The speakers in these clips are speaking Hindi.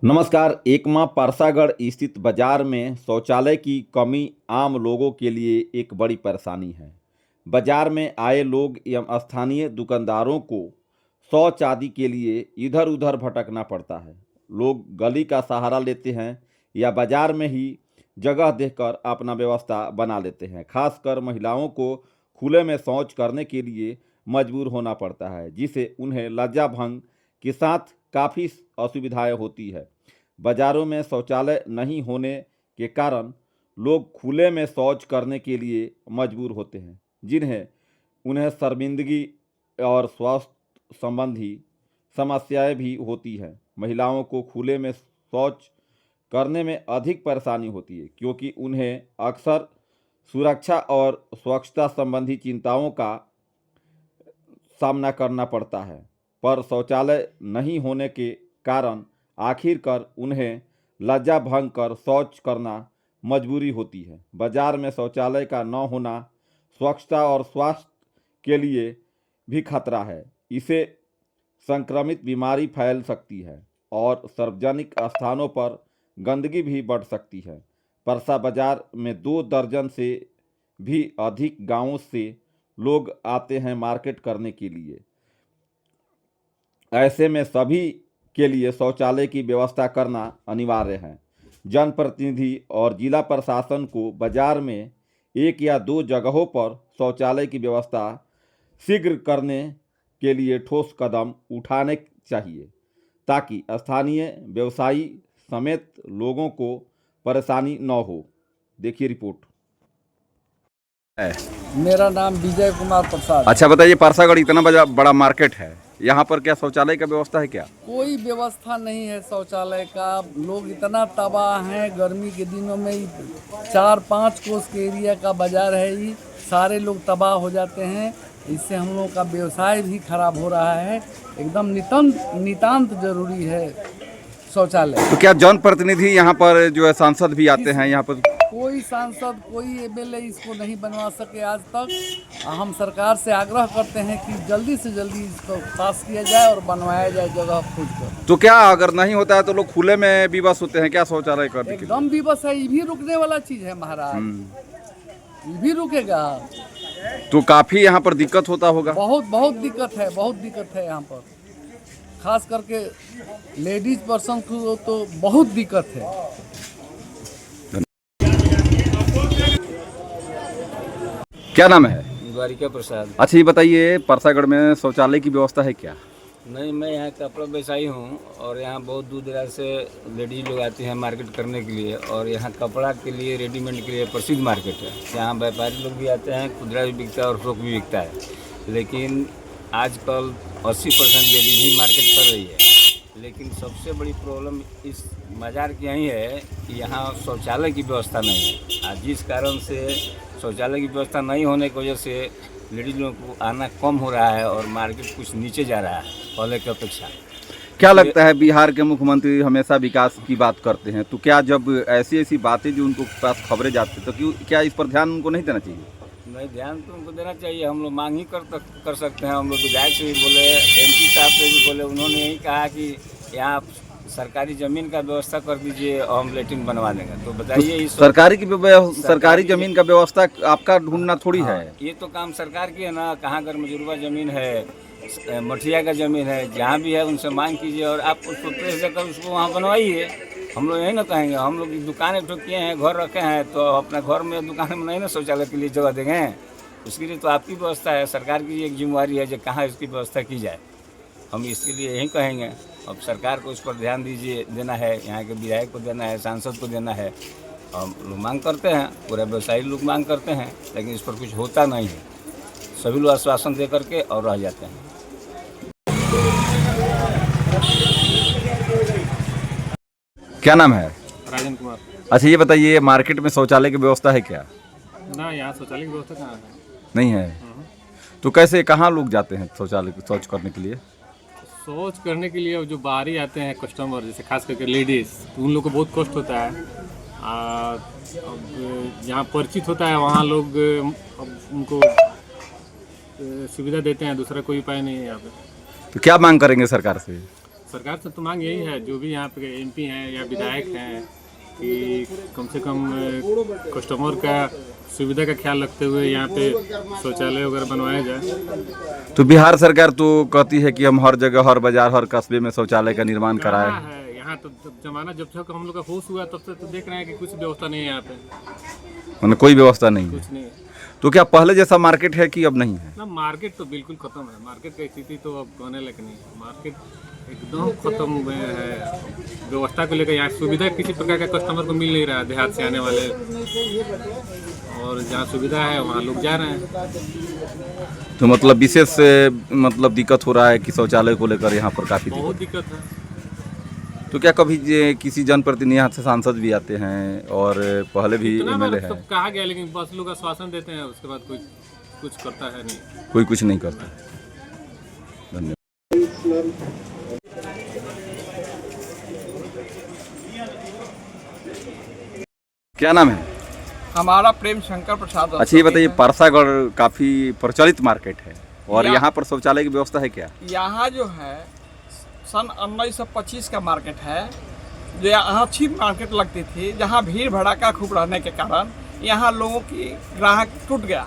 नमस्कार। एकमा परसागढ़ स्थित बाजार में शौचालय की कमी आम लोगों के लिए एक बड़ी परेशानी है। बाजार में आए लोग एवं स्थानीय दुकानदारों को शौच आदि के लिए इधर उधर भटकना पड़ता है। लोग गली का सहारा लेते हैं या बाजार में ही जगह देखकर अपना व्यवस्था बना लेते हैं। खासकर महिलाओं को खुले में शौच करने के लिए मजबूर होना पड़ता है, जिसे उन्हें लज्जा भंग के साथ काफ़ी असुविधाएं होती है। बाज़ारों में शौचालय नहीं होने के कारण लोग खुले में शौच करने के लिए मजबूर होते हैं, जिन्हें उन्हें शर्मिंदगी और स्वास्थ्य संबंधी समस्याएं भी होती हैं। महिलाओं को खुले में शौच करने में अधिक परेशानी होती है, क्योंकि उन्हें अक्सर सुरक्षा और स्वच्छता संबंधी चिंताओं का सामना करना पड़ता है। पर शौचालय नहीं होने के कारण आखिरकार उन्हें लज्जा भंग कर शौच करना मजबूरी होती है। बाजार में शौचालय का न होना स्वच्छता और स्वास्थ्य के लिए भी खतरा है। इसे संक्रमित बीमारी फैल सकती है और सार्वजनिक स्थानों पर गंदगी भी बढ़ सकती है। परसा बाजार में 2 दर्जन से भी अधिक गांवों से लोग आते हैं मार्केट करने के लिए। ऐसे में सभी के लिए शौचालय की व्यवस्था करना अनिवार्य है। जनप्रतिनिधि और जिला प्रशासन को बाजार में 1 या 2 जगहों पर शौचालय की व्यवस्था शीघ्र करने के लिए ठोस कदम उठाने चाहिए, ताकि स्थानीय व्यवसायी समेत लोगों को परेशानी न हो। देखिए रिपोर्ट है। मेरा नाम विजय कुमार प्रसाद। अच्छा बताइए, परसागढ़ इतना बड़ा मार्केट है, यहाँ पर क्या शौचालय का व्यवस्था है क्या? कोई व्यवस्था नहीं है शौचालय का। लोग इतना तबाह हैं, गर्मी के दिनों में 4-5 कोस के एरिया का बाजार है, ये सारे लोग तबाह हो जाते हैं। इससे हम लोगों का व्यवसाय भी खराब हो रहा है। एकदम नितांत जरूरी है शौचालय। तो क्या जनप्रतिनिधि यहाँ पर जो है सांसद भी आते हैं यहाँ पर? कोई सांसद, कोई एमएलए इसको नहीं बनवा सके आज तक। हम सरकार से आग्रह करते हैं कि जल्दी से जल्दी इसको पास किया जाए और बनवाया जाए जगह खोज कर। तो क्या अगर नहीं होता है तो लोग खुले में विवश होते हैं क्या शौचालय करने के लिए? एकदम विवश है। ये भी रुकने वाला चीज है महाराज, ये भी रुकेगा। तो काफी यहाँ पर दिक्कत होता होगा। बहुत दिक्कत है, बहुत दिक्कत है यहाँ पर। खास करके लेडीज पर्सन को तो बहुत दिक्कत है। क्या नाम है? द्वारिका प्रसाद। अच्छा ये बताइए, परसागढ़ में शौचालय की व्यवस्था है क्या? नहीं, मैं यहाँ कपड़ा व्यवसायी हूँ और यहाँ बहुत दूर दराज से लेडीज लोग आती हैं मार्केट करने के लिए। और यहाँ कपड़ा के लिए, रेडीमेड के लिए प्रसिद्ध मार्केट है। यहाँ व्यापारी लोग भी आते हैं, खुदरा भी बिकता है और थोक भी बिकता है। लेकिन आजकल 80% लेडीज ही मार्केट कर रही है। लेकिन सबसे बड़ी प्रॉब्लम इस बाज़ार की यही है कि यहाँ शौचालय की व्यवस्था नहीं है। जिस कारण से शौचालय की व्यवस्था नहीं होने की वजह से लेडीज लोगों को आना कम हो रहा है और मार्केट कुछ नीचे जा रहा है पहले की अपेक्षा। क्या लगता है, बिहार के मुख्यमंत्री हमेशा विकास की बात करते हैं, तो क्या जब ऐसी बातें जो उनको पास खबरें जाती तो क्या इस पर ध्यान उनको नहीं देना चाहिए? नहीं, ध्यान तो उनको देना चाहिए। हम लोग मांग ही कर सकते हैं। हम लोग विधायक से भी बोले, एमपी साहब से भी बोले, उन्होंने यही कहा कि यहाँ सरकारी ज़मीन का व्यवस्था कर दीजिए और हम लेटिन बनवा देंगे। तो बताइए, इस सरकारी जमीन का व्यवस्था आपका ढूंढना थोड़ी है। ये तो काम सरकार की है ना। कहाँ अगर मजरूबा ज़मीन है, मठिया का ज़मीन है, जहाँ भी है उनसे मांग कीजिए और आप उसको प्रेस देकर उसको वहाँ बनवाइए। हम लोग यही ना कहेंगे। हम लोग दुकानें ठोकिए हैं, घर रखे हैं, तो अपना घर में दुकान में नहीं ना शौचालय के लिए जगह देंगे। उसके लिए तो आपकी व्यवस्था है, सरकार की एक जिम्मेवारी है जो कहाँ इसकी व्यवस्था की जाए। हम इसके लिए यही कहेंगे। अब सरकार को इस पर ध्यान देना है, यहाँ के विधायक को देना है, सांसद को देना है। हम लोग मांग करते हैं, पूरा व्यवसायी लोग मांग करते हैं, लेकिन इस पर कुछ होता नहीं है। सभी लोग आश्वासन दे करके और रह जाते हैं। क्या नाम है? राजन कुमार। अच्छा ये बताइए, मार्केट में शौचालय की व्यवस्था है क्या? ना, यहाँ शौचालय की व्यवस्था कहाँ है? नहीं है। तो कैसे, कहाँ लोग जाते हैं शौच करने के लिए? शौच करने के लिए जो बाहरी आते हैं कस्टमर, जैसे खास करके लेडीज़, तो उन लोग को बहुत कष्ट होता है। अब जहाँ परिचित होता है वहाँ लोग अब उनको सुविधा देते हैं, दूसरा कोई उपाय नहीं है यहाँ पे। तो क्या मांग करेंगे सरकार से? सरकार से तो मांग यही है, जो भी यहाँ पे एमपी हैं या विधायक हैं, कि कम से कम कस्टमर का सुविधा का ख्याल रखते हुए यहाँ पे शौचालय वगैरह बनवाया जाए। तो बिहार सरकार तो कहती है कि हम हर जगह, हर बाजार, हर कस्बे में शौचालय का निर्माण कराए। कहाँ है यहाँ तो जमाना जब तक हम लोग का होश हुआ तब से तो देख रहे हैं कि कुछ व्यवस्था नहीं है यहाँ पे, मतलब कोई व्यवस्था नहीं है। कुछ नहीं है तो क्या पहले जैसा मार्केट है कि अब नहीं है? ना। मार्केट तो बिल्कुल खत्म है, मार्केट की स्थिति तो अब कहने लायक नहीं है। मार्केट एकदम खत्म है। व्यवस्था को लेकर यहाँ सुविधा किसी प्रकार का कस्टमर को मिल नहीं रहा है, देहात से आने वाले, और जहाँ सुविधा है वहाँ लोग जा रहे हैं। तो मतलब विशेष मतलब दिक्कत हो रहा है कि शौचालय को लेकर यहाँ पर काफी बहुत दिक्कत। दिक्कत है। तो क्या कभी किसी जनप्रतिनिधि यहाँ से सांसद भी आते हैं और पहले भी इतना एमएलए मतलब है, सब कहा गया, लेकिन बस लोग आश्वासन देते हैं, उसके बाद कुछ करता है नहीं। कोई कुछ नहीं करता। धन्यवाद। क्या नाम है? हमारा प्रेम शंकर प्रसाद। अच्छा ये बताइए, परसागढ़ काफी प्रचलित मार्केट है और या- यहाँ पर शौचालय की व्यवस्था है क्या? यहाँ जो है सन 1925 का मार्केट है, जो यहाँ अच्छी मार्केट लगती थी, जहाँ भीड़ भड़ाका खूब रहने के कारण यहाँ लोगों की ग्राहक टूट गया।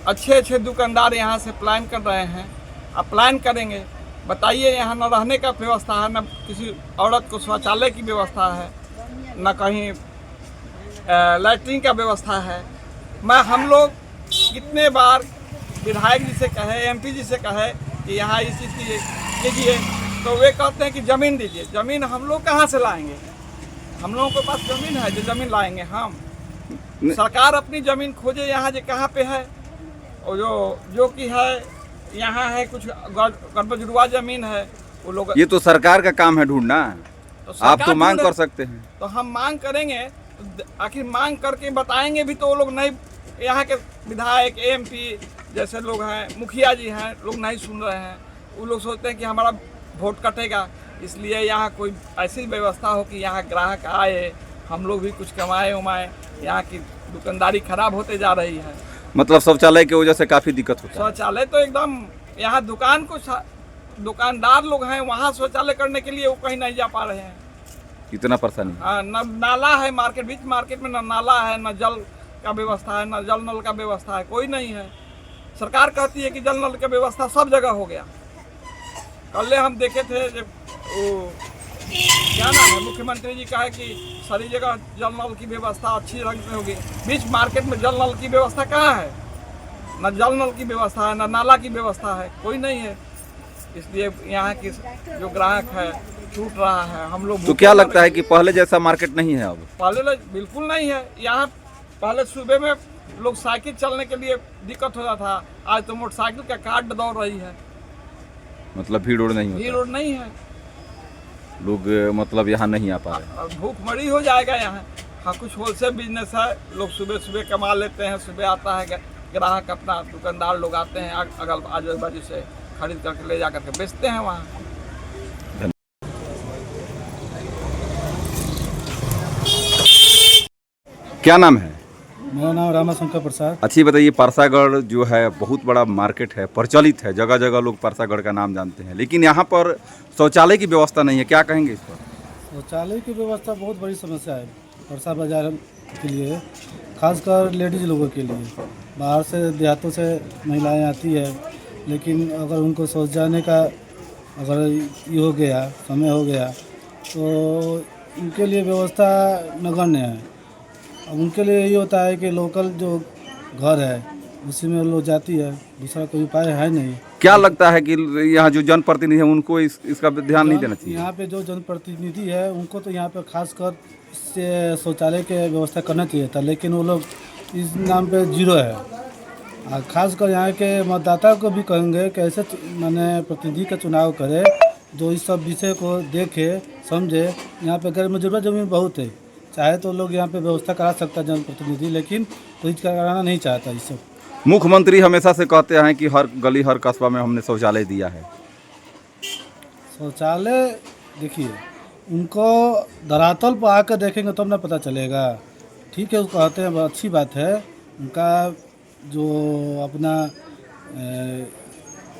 अच्छे अच्छे दुकानदार यहाँ से प्लान कर रहे हैं, अब प्लान करेंगे। बताइए, यहाँ न रहने का व्यवस्था है, न किसी औरत को शौचालय की व्यवस्था है, न कहीं लैट्रिन का व्यवस्था है। हम लोग कितने बार विधायक जी से कहे, एमपी जी से कहे कि यहाँ इस चीज़ की कीजिए, तो वे कहते हैं कि ज़मीन दीजिए। ज़मीन हम लोग कहाँ से लाएंगे? हम लोगों के पास ज़मीन है जो ज़मीन लाएंगे हम? सरकार अपनी ज़मीन खोजे यहाँ जो कहाँ पे है, और जो कि है यहाँ है कुछ गड़बड़जुड़वा ज़मीन है वो लोग। ये तो सरकार का काम है ढूंढना, आप तो मांग कर सकते हैं। तो हम मांग करेंगे, तो आखिर मांग करके बताएंगे भी तो वो लोग नहीं। यहाँ के विधायक, एमपी जैसे लोग हैं, मुखिया जी हैं, लोग नहीं सुन रहे हैं। वो लोग सोचते हैं कि हमारा वोट कटेगा, इसलिए यहाँ कोई ऐसी व्यवस्था हो कि यहाँ ग्राहक आए, हम लोग भी कुछ कमाए उमाए। यहाँ की दुकानदारी खराब होते जा रही है। मतलब शौचालय की वजह से काफी दिक्कत होता है। शौचालय तो एकदम, यहाँ दुकानदार लोग हैं, वहाँ शौचालय करने के लिए वो कहीं नहीं जा पा रहे हैं। इतना परेशानी। हाँ, न नाला है मार्केट, बीच मार्केट में न नाला है, न जल का व्यवस्था है, न जल नल का व्यवस्था है, कोई नहीं है। सरकार कहती है कि जल नल का व्यवस्था सब जगह हो गया। कल हम देखे थे जब वो क्या नाम है, मुख्यमंत्री जी कहा कि सारी जगह जल नल की व्यवस्था अच्छी रंग में होगी। बीच मार्केट में जल नल की व्यवस्था कहाँ है? न जल नल की व्यवस्था है, न नाला की व्यवस्था है, कोई नहीं है। इसलिए यहाँ की जो ग्राहक है छूट रहा है। हम लोग तो क्या लगता है कि पहले जैसा मार्केट नहीं है अब? पहले बिल्कुल नहीं है। यहाँ पहले सुबह में लोग साइकिल चलने के लिए दिक्कत होता था, आज तो मोटरसाइकिल का कार्ड दौड़ रही है। मतलब भीड़ उड़ नहीं भीड़ होता, उड़ नहीं है, लोग मतलब यहाँ नहीं आ पा रहे। और भूखमरी हो जाएगा यहाँ। हाँ, कुछ होलसेल बिजनेस है, लोग सुबह सुबह कमा लेते हैं। सुबह आता है ग्राहक, अपना दुकानदार लोग आते हैं, अगल आजू बाजू से खरीद करके ले जा करके बेचते हैं वहाँ। क्या नाम है? मेरा नाम रामाशंकर प्रसाद। अच्छी बताइए, परसागढ़ जो है बहुत बड़ा मार्केट है, प्रचलित है, जगह जगह लोग परसागढ़ का नाम जानते हैं, लेकिन यहाँ पर शौचालय की व्यवस्था नहीं है, क्या कहेंगे इस पर? शौचालय की व्यवस्था बहुत बड़ी समस्या है परसा बाजार के लिए, खासकर लेडीज़ लोगों के लिए। बाहर से देहातों से महिलाएं आती है, लेकिन अगर उनको शौच जाने का अगर ये हो गया, समय हो गया, तो उनके लिए व्यवस्था नगण्य है। अब उनके लिए यही होता है कि लोकल जो घर है उसी में लोग जाती है, दूसरा कोई उपाय है नहीं। क्या लगता है कि यहाँ जो जनप्रतिनिधि है उनको इसका ध्यान नहीं देना चाहिए? यहाँ पे जो जनप्रतिनिधि है उनको तो यहाँ पे खासकर इससे शौचालय के व्यवस्था करना चाहिए था, लेकिन वो लोग इस नाम पे जीरो है। और खासकर यहाँ के मतदाता को भी कहेंगे कि ऐसे माने प्रतिनिधि का चुनाव करे जो इस सब विषय को देखे समझे। यहाँ पे गैर मजरूबा जमीन बहुत है, चाहे तो लोग यहाँ पे व्यवस्था करा सकता है जनप्रतिनिधि, लेकिन कोई कराना नहीं चाहता इस सब। मुख्यमंत्री हमेशा से कहते हैं कि हर गली हर कस्बा में हमने शौचालय दिया है। शौचालय देखिए, उनको धरातल पर आकर देखेंगे तब ना पता चलेगा। ठीक है, वो कहते हैं, अच्छी बात है। उनका जो अपना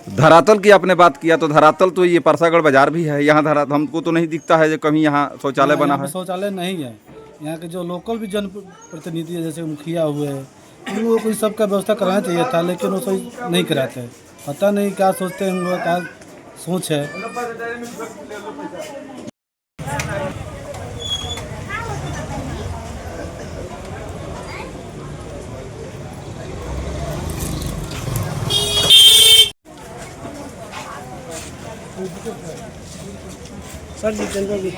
धरातल की आपने बात किया तो धरातल तो ये परसागढ़ बाजार भी है, यहाँ धरातल हमको तो नहीं दिखता है जो कहीं यहाँ शौचालय बना यहाँ पे है। शौचालय नहीं है। यहाँ के जो लोकल भी जनप्रतिनिधि है जैसे मुखिया हुए उनको कोई सबका व्यवस्था कराना चाहिए था, लेकिन वो सही नहीं कराते हैं। पता नहीं क्या सोचते हैं, उनका क्या सोच है। सर जितेंद्र जी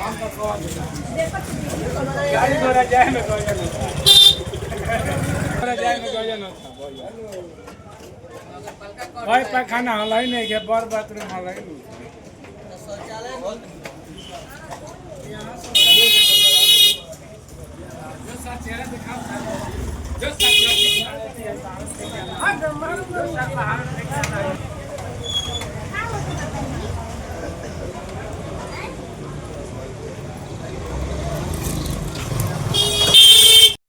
भाई पैखाना हलाई नहीं के बार बाथरूम हलाई नहीं।